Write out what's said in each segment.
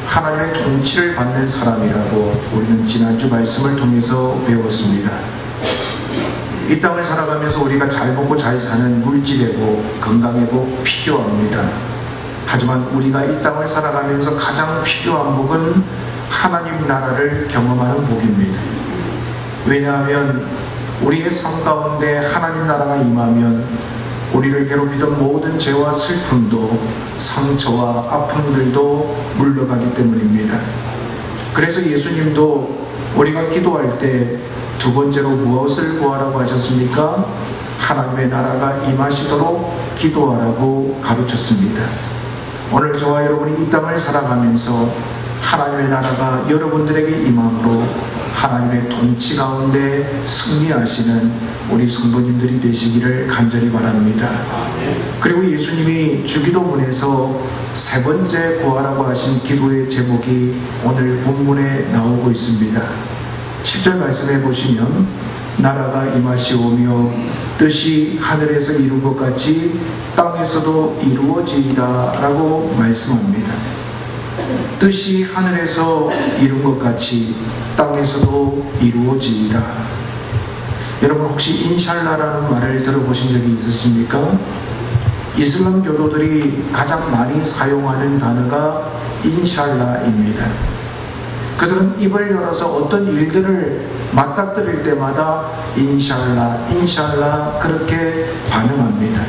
하나님의 통치를 받는 사람이라고 우리는 지난주 말씀을 통해서 배웠습니다. 이 땅을 살아가면서 우리가 잘 먹고 잘 사는 물질의 복, 건강의 복 필요합니다. 하지만 우리가 이 땅을 살아가면서 가장 필요한 복은 하나님 나라를 경험하는 복입니다. 왜냐하면 우리의 삶 가운데 하나님 나라가 임하면 우리를 괴롭히던 모든 죄와 슬픔도, 상처와 아픔들도 물러가기 때문입니다. 그래서 예수님도 우리가 기도할 때 두 번째로 무엇을 구하라고 하셨습니까? 하나님의 나라가 임하시도록 기도하라고 가르쳤습니다. 오늘 저와 여러분이 이 땅을 살아가면서 하나님의 나라가 여러분들에게 임함으로 하나님의 통치 가운데 승리하시는 우리 성도님들이 되시기를 간절히 바랍니다. 그리고 예수님이 주기도문에서 세 번째 구하라고 하신 기도의 제목이 오늘 본문에 나오고 있습니다. 10절 말씀해 보시면 나라가 임하시오며 뜻이 하늘에서 이룬 것 같이 땅에서도 이루어지이다 라고 말씀합니다. 뜻이 하늘에서 이룬 것 같이 땅에서도 이루어지이다. 여러분 혹시 인샬라라는 말을 들어보신 적이 있으십니까? 이슬람 교도들이 가장 많이 사용하는 단어가 인샬라입니다. 그들은 입을 열어서 어떤 일들을 맞닥뜨릴 때마다 인샬라, 인샬라 그렇게 반응합니다.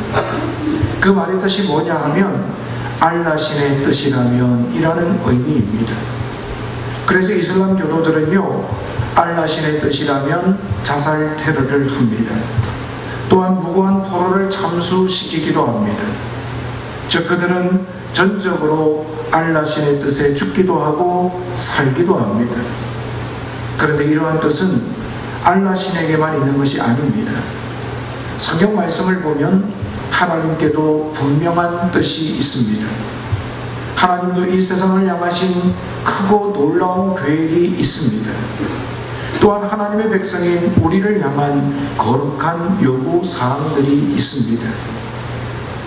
그 말의 뜻이 뭐냐 하면 알라신의 뜻이라면 이라는 의미입니다. 그래서 이슬람 교도들은요, 알라신의 뜻이라면 자살 테러를 합니다. 또한 무고한 포로를 참수시키기도 합니다. 즉 그들은 전적으로 알라신의 뜻에 죽기도 하고 살기도 합니다. 그런데 이러한 뜻은 알라신에게만 있는 것이 아닙니다. 성경 말씀을 보면 하나님께도 분명한 뜻이 있습니다. 하나님도 이 세상을 향하신 크고 놀라운 계획이 있습니다. 또한 하나님의 백성인 우리를 향한 거룩한 요구사항들이 있습니다.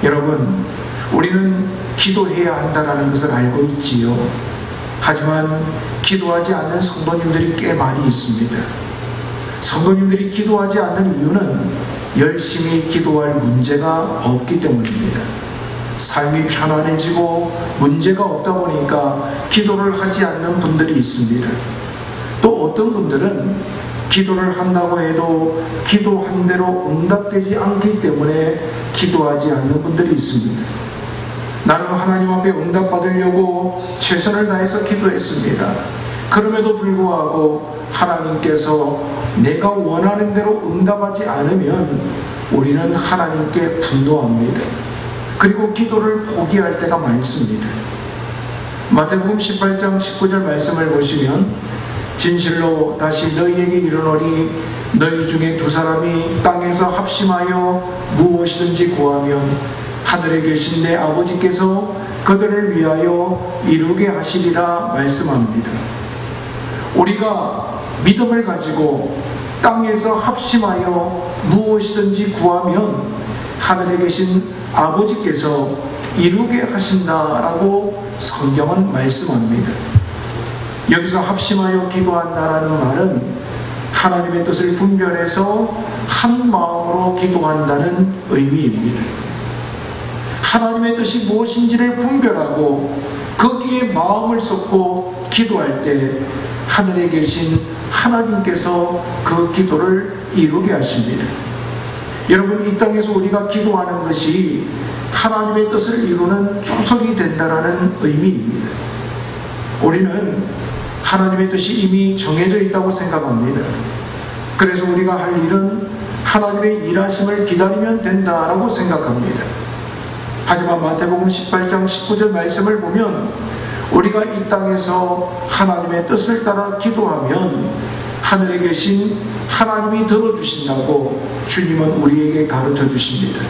여러분, 우리는 기도해야 한다는 것을 알고 있지요. 하지만 기도하지 않는 성도님들이 꽤 많이 있습니다. 성도님들이 기도하지 않는 이유는 열심히 기도할 문제가 없기 때문입니다. 삶이 편안해지고 문제가 없다 보니까 기도를 하지 않는 분들이 있습니다. 또 어떤 분들은 기도를 한다고 해도 기도한 대로 응답되지 않기 때문에 기도하지 않는 분들이 있습니다. 나는 하나님 앞에 응답받으려고 최선을 다해서 기도했습니다. 그럼에도 불구하고 하나님께서 내가 원하는 대로 응답하지 않으면 우리는 하나님께 분노합니다. 그리고 기도를 포기할 때가 많습니다. 마태복음 18장 19절 말씀을 보시면 진실로 다시 너희에게 이르노니 너희 중에 두 사람이 땅에서 합심하여 무엇이든지 구하면 하늘에 계신 내 아버지께서 그들을 위하여 이루게 하시리라 말씀합니다. 우리가 믿음을 가지고 땅에서 합심하여 무엇이든지 구하면 하늘에 계신 아버지께서 이루게 하신다라고 성경은 말씀합니다. 여기서 합심하여 기도한다라는 말은 하나님의 뜻을 분별해서 한 마음으로 기도한다는 의미입니다. 하나님의 뜻이 무엇인지를 분별하고 거기에 마음을 쏟고 기도할 때 하늘에 계신 하나님께서 그 기도를 이루게 하십니다. 여러분, 이 땅에서 우리가 기도하는 것이 하나님의 뜻을 이루는 조석이 된다는 의미입니다. 우리는 하나님의 뜻이 이미 정해져 있다고 생각합니다. 그래서 우리가 할 일은 하나님의 일하심을 기다리면 된다라고 생각합니다. 하지만 마태복음 18장 19절 말씀을 보면 우리가 이 땅에서 하나님의 뜻을 따라 기도하면 하늘에 계신 하나님이 들어주신다고 주님은 우리에게 가르쳐 주십니다.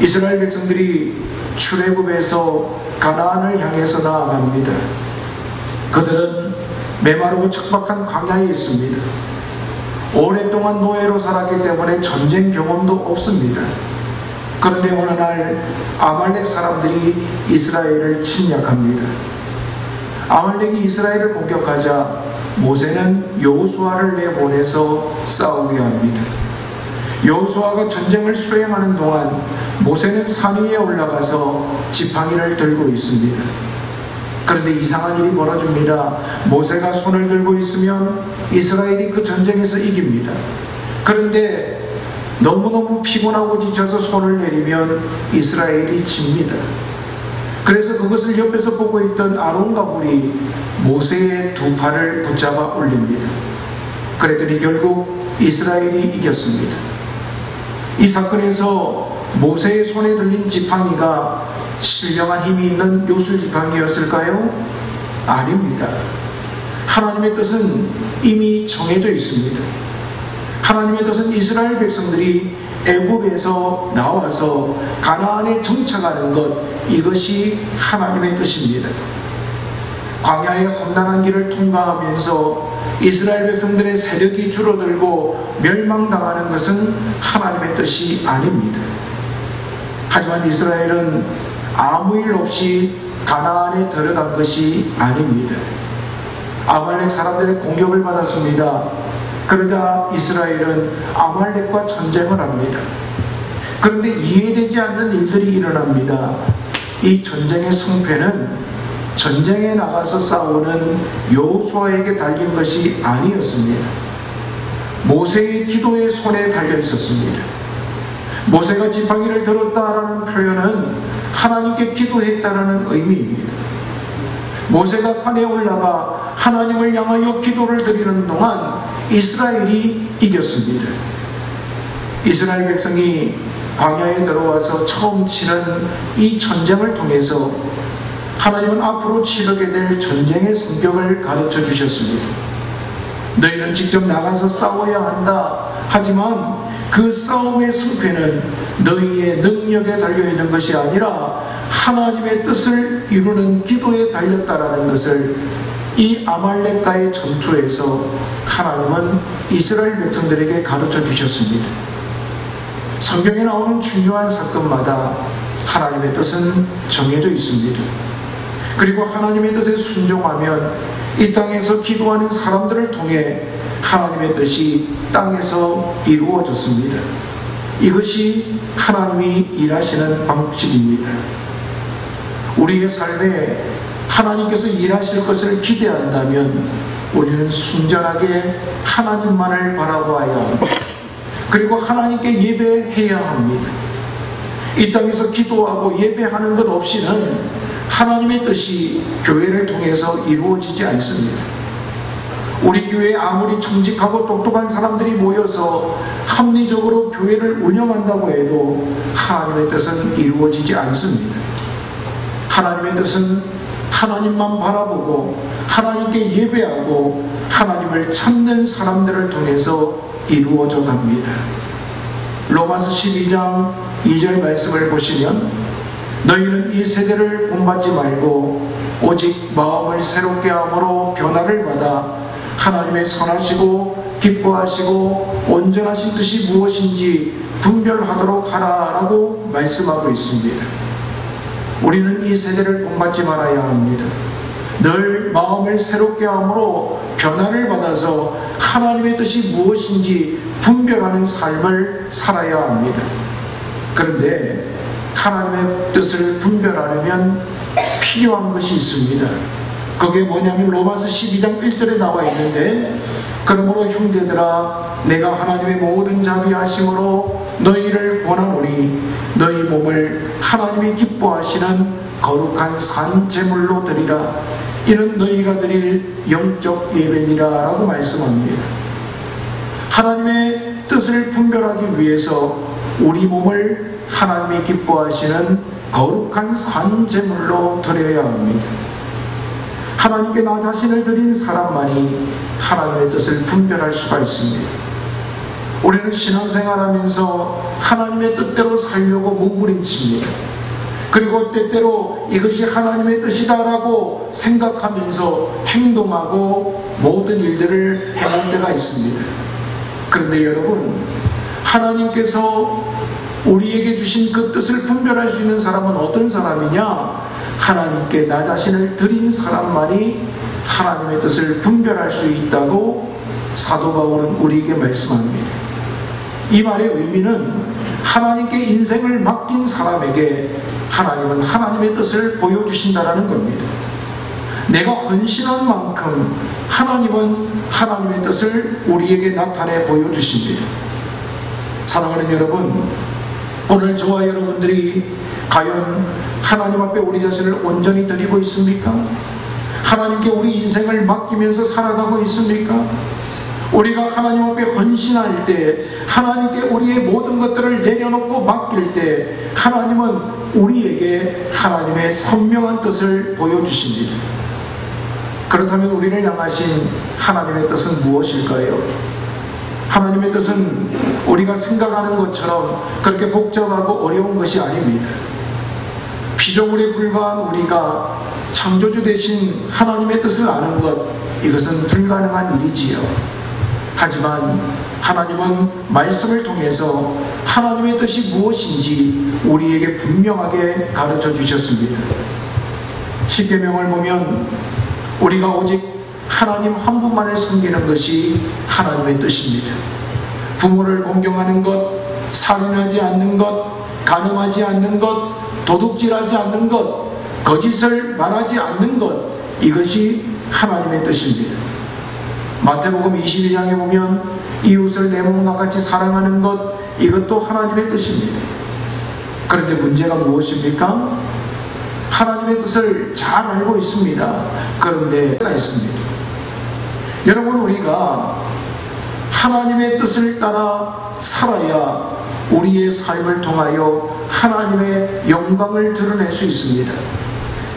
이스라엘 백성들이 출애굽에서 가나안을 향해서 나아갑니다. 그들은 메마르고 척박한 광야에 있습니다. 오랫동안 노예로 살았기 때문에 전쟁 경험도 없습니다. 그런데 어느 날 아말렉 사람들이 이스라엘을 침략합니다. 아말렉이 이스라엘을 공격하자 모세는 여호수아를 내보내서 싸우게 합니다. 여호수아가 전쟁을 수행하는 동안 모세는 산 위에 올라가서 지팡이를 들고 있습니다. 그런데 이상한 일이 벌어집니다. 모세가 손을 들고 있으면 이스라엘이 그 전쟁에서 이깁니다. 그런데 너무너무 피곤하고 지쳐서 손을 내리면 이스라엘이 집니다. 그래서 그것을 옆에서 보고 있던 아론과 훌이 모세의 두 팔을 붙잡아 올립니다. 그랬더니 결국 이스라엘이 이겼습니다. 이 사건에서 모세의 손에 들린 지팡이가 신령한 힘이 있는 요술지팡이였을까요? 아닙니다. 하나님의 뜻은 이미 정해져 있습니다. 하나님의 뜻은 이스라엘 백성들이 애굽에서 나와서 가나안에 정착하는 것, 이것이 하나님의 뜻입니다. 광야의 험난한 길을 통과하면서 이스라엘 백성들의 세력이 줄어들고 멸망당하는 것은 하나님의 뜻이 아닙니다. 하지만 이스라엘은 아무 일 없이 가나안에 들어간 것이 아닙니다. 아말렉 사람들의 공격을 받았습니다. 그러자 이스라엘은 아말렉과 전쟁을 합니다. 그런데 이해되지 않는 일들이 일어납니다. 이 전쟁의 승패는 전쟁에 나가서 싸우는 여호수아에게 달린 것이 아니었습니다. 모세의 기도의 손에 달려 있었습니다. 모세가 지팡이를 들었다라는 표현은 하나님께 기도했다라는 의미입니다. 모세가 산에 올라가 하나님을 향하여 기도를 드리는 동안 이스라엘이 이겼습니다. 이스라엘 백성이 광야에 들어와서 처음 치는 이 전쟁을 통해서 하나님은 앞으로 치르게 될 전쟁의 성격을 가르쳐 주셨습니다. 너희는 직접 나가서 싸워야 한다. 하지만 그 싸움의 승패는 너희의 능력에 달려있는 것이 아니라 하나님의 뜻을 이루는 기도에 달렸다라는 것을 이 아말렉과의 전투에서 하나님은 이스라엘 백성들에게 가르쳐 주셨습니다. 성경에 나오는 중요한 사건마다 하나님의 뜻은 정해져 있습니다. 그리고 하나님의 뜻에 순종하면 이 땅에서 기도하는 사람들을 통해 하나님의 뜻이 땅에서 이루어졌습니다. 이것이 하나님이 일하시는 방식입니다. 우리의 삶에 하나님께서 일하실 것을 기대한다면 우리는 순전하게 하나님만을 바라보아야 합니다. 그리고 하나님께 예배해야 합니다. 이 땅에서 기도하고 예배하는 것 없이는 하나님의 뜻이 교회를 통해서 이루어지지 않습니다. 우리 교회에 아무리 정직하고 똑똑한 사람들이 모여서 합리적으로 교회를 운영한다고 해도 하나님의 뜻은 이루어지지 않습니다. 하나님의 뜻은 하나님만 바라보고 하나님께 예배하고 하나님을 찾는 사람들을 통해서 이루어져 갑니다. 로마서 12장 2절 말씀을 보시면 너희는 이 세대를 본받지 말고 오직 마음을 새롭게 함으로 변화를 받아 하나님의 선하시고 기뻐하시고 온전하신 뜻이 무엇인지 분별하도록 하라라고 말씀하고 있습니다. 우리는 이 세대를 본받지 말아야 합니다. 늘 마음을 새롭게 함으로 변화를 받아서 하나님의 뜻이 무엇인지 분별하는 삶을 살아야 합니다. 그런데 하나님의 뜻을 분별하려면 필요한 것이 있습니다. 그게 뭐냐면 로마서 12장 1절에 나와 있는데 그러므로 형제들아 내가 하나님의 모든 자비하심으로 너희를 권하노니 너희 몸을 하나님이 기뻐하시는 거룩한 산 제물로 드리라. 이는 너희가 드릴 영적 예배니라 라고 말씀합니다. 하나님의 뜻을 분별하기 위해서 우리 몸을 하나님이 기뻐하시는 거룩한 산 제물로 드려야 합니다. 하나님께 나 자신을 드린 사람만이 하나님의 뜻을 분별할 수가 있습니다. 우리는 신앙생활하면서 하나님의 뜻대로 살려고 몸부림칩니다. 그리고 때때로 이것이 하나님의 뜻이다라고 생각하면서 행동하고 모든 일들을 해볼 때가 있습니다. 그런데 여러분, 하나님께서 우리에게 주신 그 뜻을 분별할 수 있는 사람은 어떤 사람이냐? 하나님께 나 자신을 드린 사람만이 하나님의 뜻을 분별할 수 있다고 사도 바울은 우리에게 말씀합니다. 이 말의 의미는 하나님께 인생을 맡긴 사람에게 하나님은 하나님의 뜻을 보여주신다는 겁니다. 내가 헌신한 만큼 하나님은 하나님의 뜻을 우리에게 나타내 보여주십니다. 사랑하는 여러분, 오늘 저와 여러분들이 과연 하나님 앞에 우리 자신을 온전히 드리고 있습니까? 하나님께 우리 인생을 맡기면서 살아가고 있습니까? 우리가 하나님 앞에 헌신할 때, 하나님께 우리의 모든 것들을 내려놓고 맡길 때 하나님은 우리에게 하나님의 선명한 뜻을 보여주십니다. 그렇다면 우리를 향하신 하나님의 뜻은 무엇일까요? 하나님의 뜻은 우리가 생각하는 것처럼 그렇게 복잡하고 어려운 것이 아닙니다. 피조물에 불과한 우리가 창조주 되신 하나님의 뜻을 아는 것, 이것은 불가능한 일이지요. 하지만 하나님은 말씀을 통해서 하나님의 뜻이 무엇인지 우리에게 분명하게 가르쳐 주셨습니다. 십계명을 보면 우리가 오직 하나님 한 분만을 섬기는 것이 하나님의 뜻입니다. 부모를 공경하는 것, 살인하지 않는 것, 간음하지 않는 것, 도둑질하지 않는 것, 거짓을 말하지 않는 것, 이것이 하나님의 뜻입니다. 마태복음 22장에 보면 이웃을 내 몸과 같이 사랑하는 것, 이것도 하나님의 뜻입니다. 그런데 문제가 무엇입니까? 하나님의 뜻을 잘 알고 있습니다. 그런데 있습니다. 여러분, 우리가 하나님의 뜻을 따라 살아야 우리의 삶을 통하여 하나님의 영광을 드러낼 수 있습니다.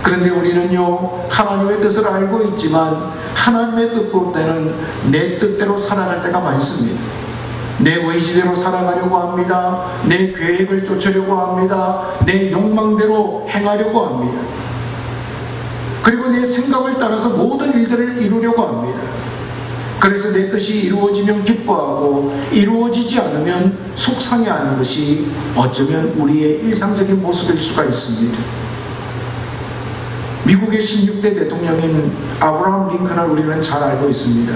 그런데 우리는요, 하나님의 뜻을 알고 있지만 하나님의 뜻보다는 내 뜻대로 살아갈 때가 많습니다. 내 의지대로 살아가려고 합니다. 내 계획을 쫓으려고 합니다. 내 욕망대로 행하려고 합니다. 그리고 내 생각을 따라서 모든 일들을 이루려고 합니다. 그래서 내 뜻이 이루어지면 기뻐하고 이루어지지 않으면 속상해하는 것이 어쩌면 우리의 일상적인 모습일 수가 있습니다. 미국의 16대 대통령인 아브라함 링컨을 우리는 잘 알고 있습니다.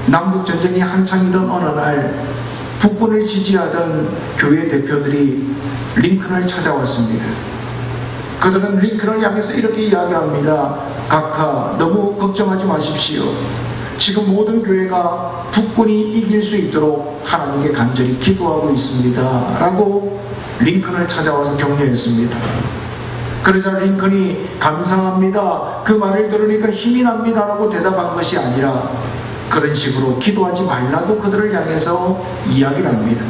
남북전쟁이 한창이던 어느 날 북군을 지지하던 교회 대표들이 링컨을 찾아왔습니다. 그들은 링컨을 향해서 이렇게 이야기합니다. 각하, 너무 걱정하지 마십시오. 지금 모든 교회가 북군이 이길 수 있도록 하나님께 간절히 기도하고 있습니다. 라고 링컨을 찾아와서 격려했습니다. 그러자 링컨이 감사합니다, 그 말을 들으니까 힘이 납니다 라고 대답한 것이 아니라 그런 식으로 기도하지 말라고 그들을 향해서 이야기를 합니다.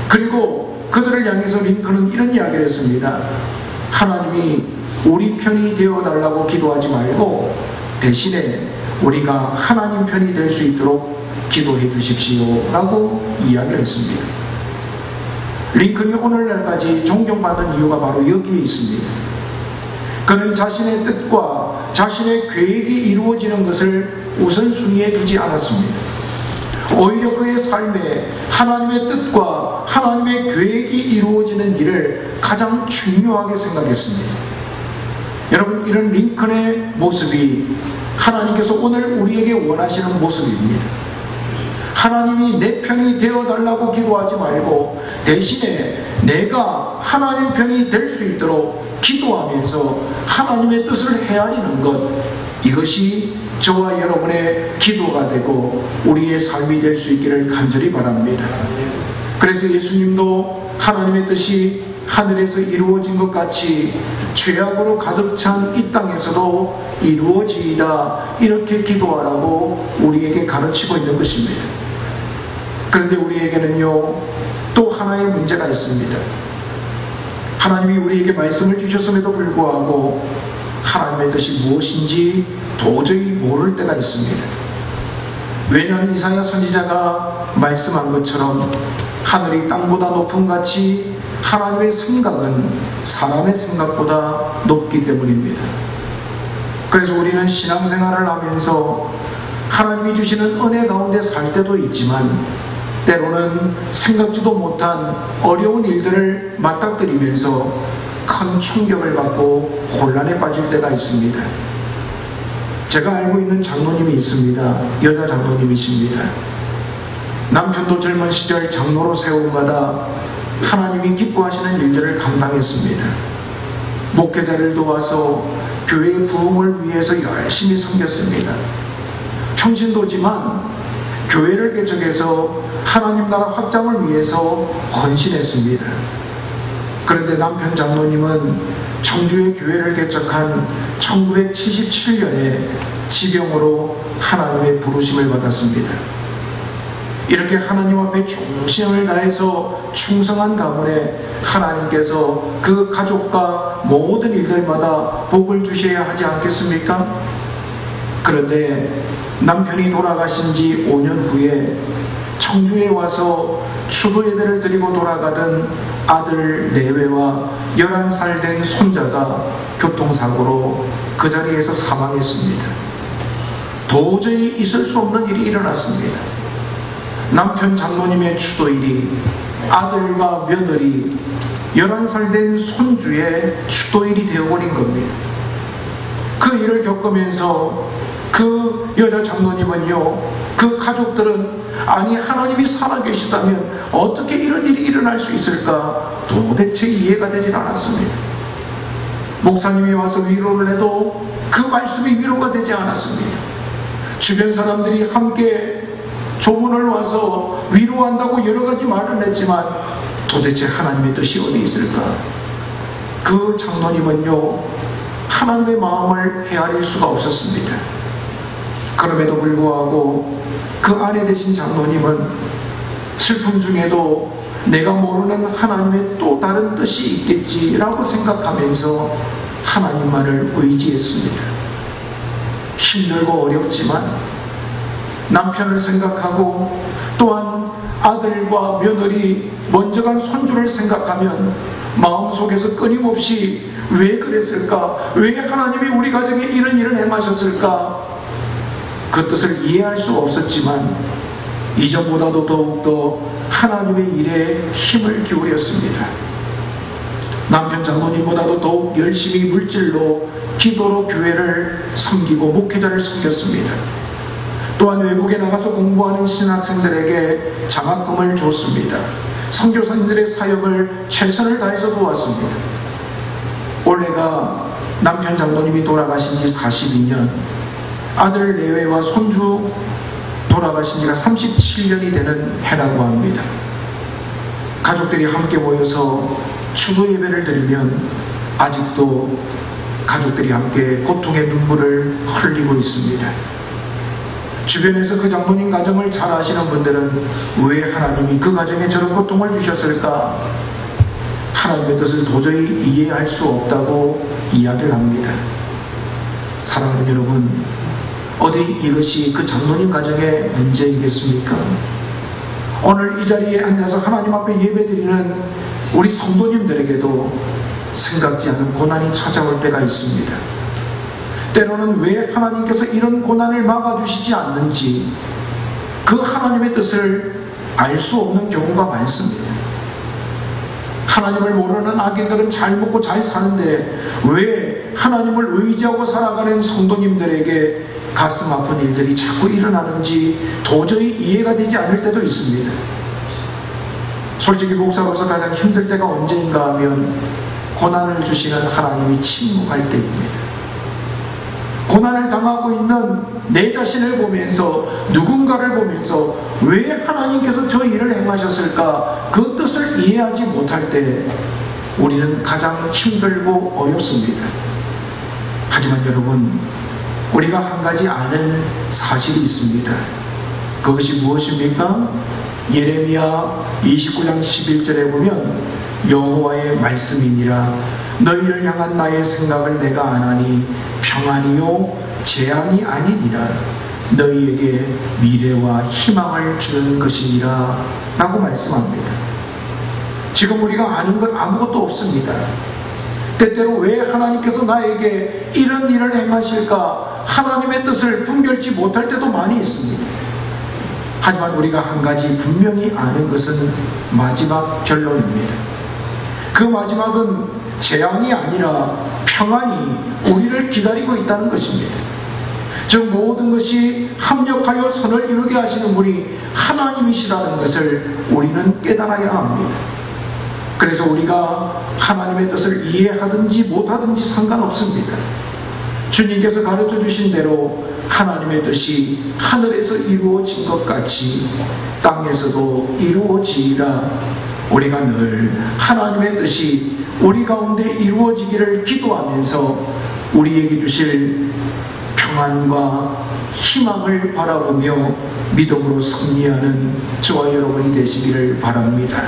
그리고 그들을 향해서 링컨은 이런 이야기를 했습니다. 하나님이 우리 편이 되어달라고 기도하지 말고 대신에 우리가 하나님 편이 될 수 있도록 기도해 주십시오 라고 이야기를 했습니다. 링컨이 오늘날까지 존경받는 이유가 바로 여기에 있습니다. 그는 자신의 뜻과 자신의 계획이 이루어지는 것을 우선순위에 두지 않았습니다. 오히려 그의 삶에 하나님의 뜻과 하나님의 계획이 이루어지는 일을 가장 중요하게 생각했습니다. 여러분, 이런 링컨의 모습이 하나님께서 오늘 우리에게 원하시는 모습입니다. 하나님이 내 편이 되어달라고 기도하지 말고 대신에 내가 하나님 편이 될 수 있도록 기도하면서 하나님의 뜻을 헤아리는 것, 이것이 저와 여러분의 기도가 되고 우리의 삶이 될 수 있기를 간절히 바랍니다. 그래서 예수님도 하나님의 뜻이 하늘에서 이루어진 것 같이 죄악으로 가득 찬 이 땅에서도 이루어지이다, 이렇게 기도하라고 우리에게 가르치고 있는 것입니다. 그런데 우리에게는요, 또 하나의 문제가 있습니다. 하나님이 우리에게 말씀을 주셨음에도 불구하고 하나님의 뜻이 무엇인지 도저히 모를 때가 있습니다. 왜냐하면 이사야 선지자가 말씀한 것처럼 하늘이 땅보다 높음 같이 하나님의 생각은 사람의 생각보다 높기 때문입니다. 그래서 우리는 신앙생활을 하면서 하나님이 주시는 은혜 가운데 살 때도 있지만 때로는 생각지도 못한 어려운 일들을 맞닥뜨리면서 큰 충격을 받고 혼란에 빠질 때가 있습니다. 제가 알고 있는 장로님이 있습니다. 여자 장로님이십니다. 남편도 젊은 시절 장로로 세움마다 하나님이 기뻐하시는 일들을 감당했습니다. 목회자를 도와서 교회의 부흥을 위해서 열심히 섬겼습니다. 평신도지만 교회를 개척해서 하나님 나라 확장을 위해서 헌신했습니다. 그런데 남편 장로님은 청주의 교회를 개척한 1977년에 지병으로 하나님의 부르심을 받았습니다. 이렇게 하나님 앞에 충성을 다해서 충성한 가문에 하나님께서 그 가족과 모든 일들마다 복을 주셔야 하지 않겠습니까? 그런데 남편이 돌아가신 지 5년 후에 청주에 와서 추도 예배를 드리고 돌아가던 아들 내외와 11살 된 손자가 교통사고로 그 자리에서 사망했습니다. 도저히 있을 수 없는 일이 일어났습니다. 남편 장로님의 추도일이 아들과 며느리 11살 된 손주의 추도일이 되어버린 겁니다. 그 일을 겪으면서 그 여자 장로님은요, 그 가족들은 아니 하나님이 살아계시다면 어떻게 이런 일이 일어날 수 있을까 도대체 이해가 되질 않았습니다. 목사님이 와서 위로를 해도 그 말씀이 위로가 되지 않았습니다. 주변 사람들이 함께 조문을 와서 위로한다고 여러 가지 말을 했지만 도대체 하나님의 뜻이 어디 있을까? 그 장로님은요, 하나님의 마음을 헤아릴 수가 없었습니다. 그럼에도 불구하고 그 아내 되신 장로님은 슬픔 중에도 내가 모르는 하나님의 또 다른 뜻이 있겠지라고 생각하면서 하나님만을 의지했습니다. 힘들고 어렵지만 남편을 생각하고 또한 아들과 며느리 먼저 간 손주를 생각하면 마음속에서 끊임없이 왜 그랬을까? 왜 하나님이 우리 가정에 이런 일을 행하셨을까? 그 뜻을 이해할 수 없었지만 이전보다도 더욱더 하나님의 일에 힘을 기울였습니다. 남편 장로님보다도 더욱 열심히 물질로 기도로 교회를 섬기고 목회자를 섬겼습니다. 또한 외국에 나가서 공부하는 신학생들에게 장학금을 줬습니다. 선교사님들의 사역을 최선을 다해서 도왔습니다. 올해가 남편 장로님이 돌아가신 지 42년, 아들 내외와 손주 돌아가신 지가 37년이 되는 해라고 합니다. 가족들이 함께 모여서 추도 예배를 드리면 아직도 가족들이 함께 고통의 눈물을 흘리고 있습니다. 주변에서 그 장로님 가정을 잘 아시는 분들은 왜 하나님이 그 가정에 저런 고통을 주셨을까? 하나님의 뜻을 도저히 이해할 수 없다고 이야기를 합니다. 사랑하는 여러분, 어디 이것이 그 장로님 가정의 문제이겠습니까? 오늘 이 자리에 앉아서 하나님 앞에 예배드리는 우리 성도님들에게도 생각지 않은 고난이 찾아올 때가 있습니다. 때로는 왜 하나님께서 이런 고난을 막아주시지 않는지 그 하나님의 뜻을 알 수 없는 경우가 많습니다. 하나님을 모르는 아기들은 잘 먹고 잘 사는데 왜 하나님을 의지하고 살아가는 성도님들에게 가슴 아픈 일들이 자꾸 일어나는지 도저히 이해가 되지 않을 때도 있습니다. 솔직히 목사로서 가장 힘들 때가 언제인가 하면 고난을 주시는 하나님이 침묵할 때입니다. 고난을 당하고 있는 내 자신을 보면서 누군가를 보면서 왜 하나님께서 저 일을 행하셨을까 그 뜻을 이해하지 못할 때 우리는 가장 힘들고 어렵습니다. 하지만 여러분, 우리가 한 가지 아는 사실이 있습니다. 그것이 무엇입니까? 예레미야 29장 11절에 보면 여호와의 말씀이니라 너희를 향한 나의 생각을 내가 아나니 평안이요 재앙이 아니니라 너희에게 미래와 희망을 주는 것이니라 라고 말씀합니다. 지금 우리가 아는 건 아무것도 없습니다. 때때로 왜 하나님께서 나에게 이런 일을 행하실까 하나님의 뜻을 분별치 못할 때도 많이 있습니다. 하지만 우리가 한 가지 분명히 아는 것은 마지막 결론입니다. 그 마지막은 재앙이 아니라 평안이 우리를 기다리고 있다는 것입니다. 즉 모든 것이 합력하여 선을 이루게 하시는 분이 하나님이시라는 것을 우리는 깨달아야 합니다. 그래서 우리가 하나님의 뜻을 이해하든지 못하든지 상관없습니다. 주님께서 가르쳐 주신 대로 하나님의 뜻이 하늘에서 이루어진 것 같이 땅에서도 이루어지리라. 우리가 늘 하나님의 뜻이 우리 가운데 이루어지기를 기도하면서 우리에게 주실 평안과 희망을 바라보며 믿음으로 승리하는 저와 여러분이 되시기를 바랍니다.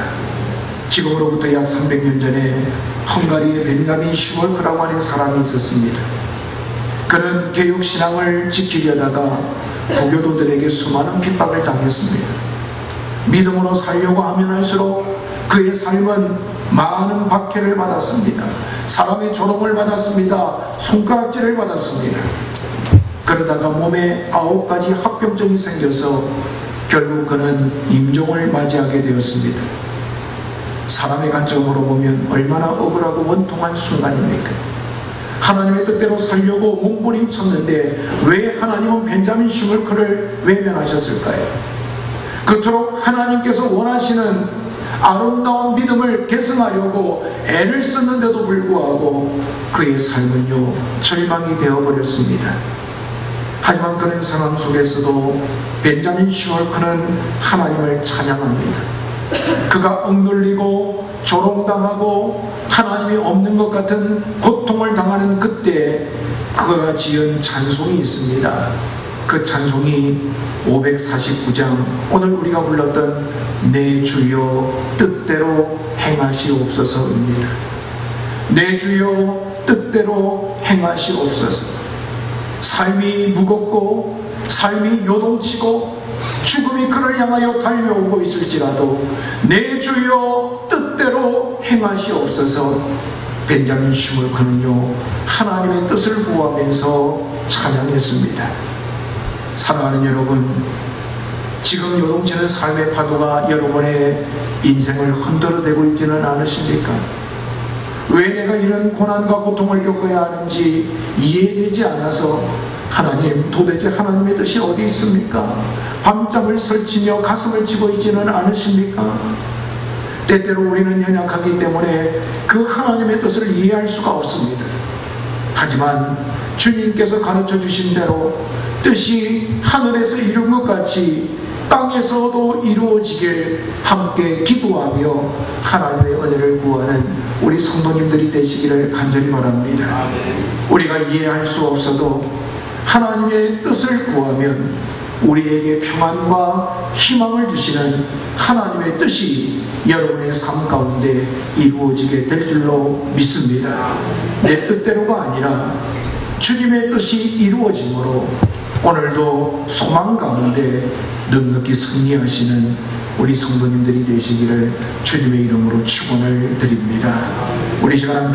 지금으로부터 약 300년 전에 헝가리의 벤자민 슈멀크라고 하는 사람이 있었습니다. 그는 개혁신앙을 지키려다가 부교도들에게 수많은 핍박을 당했습니다. 믿음으로 살려고 하면 할수록 그의 삶은 많은 박해를 받았습니다. 사람의 조롱을 받았습니다. 손가락질을 받았습니다. 그러다가 몸에 9가지 합병증이 생겨서 결국 그는 임종을 맞이하게 되었습니다. 사람의 관점으로 보면 얼마나 억울하고 원통한 순간입니까? 하나님의 뜻대로 살려고 몸부림쳤는데 왜 하나님은 벤자민 슈멀크를 외면하셨을까요? 그토록 하나님께서 원하시는 아름다운 믿음을 계승하려고 애를 썼는데도 불구하고 그의 삶은요 절망이 되어버렸습니다. 하지만 그런 상황 속에서도 벤자민 슈멀크는 하나님을 찬양합니다. 그가 억눌리고 조롱당하고 하나님이 없는 것 같은 고통을 당하는 그때 그가 지은 찬송이 있습니다. 그 찬송이 549장 오늘 우리가 불렀던 내 주여 뜻대로 행하시옵소서입니다. 내 주여 뜻대로 행하시옵소서. 삶이 무겁고 삶이 요동치고 죽음이 그를 향하여 달려오고 있을지라도 내 주여 뜻대로 행하시옵소서. 벤자민 슈멀크는요 하나님의 뜻을 구하면서 찬양했습니다. 사랑하는 여러분, 지금 요동치는 삶의 파도가 여러분의 인생을 흔들어대고 있지는 않으십니까? 왜 내가 이런 고난과 고통을 겪어야 하는지 이해되지 않아서 하나님, 도대체 하나님의 뜻이 어디 있습니까? 밤잠을 설치며 가슴을 쥐고 있지는 않으십니까? 때때로 우리는 연약하기 때문에 그 하나님의 뜻을 이해할 수가 없습니다. 하지만 주님께서 가르쳐 주신 대로 뜻이 하늘에서 이룬 것 같이 땅에서도 이루어지길 함께 기도하며 하나님의 은혜를 구하는 우리 성도님들이 되시기를 간절히 바랍니다. 우리가 이해할 수 없어도 하나님의 뜻을 구하면 우리에게 평안과 희망을 주시는 하나님의 뜻이 여러분의 삶 가운데 이루어지게 될 줄로 믿습니다. 내 뜻대로가 아니라 주님의 뜻이 이루어짐으로 오늘도 소망 가운데 넉넉히 승리하시는 우리 성도님들이 되시기를 주님의 이름으로 축원을 드립니다. 우리 시간 함께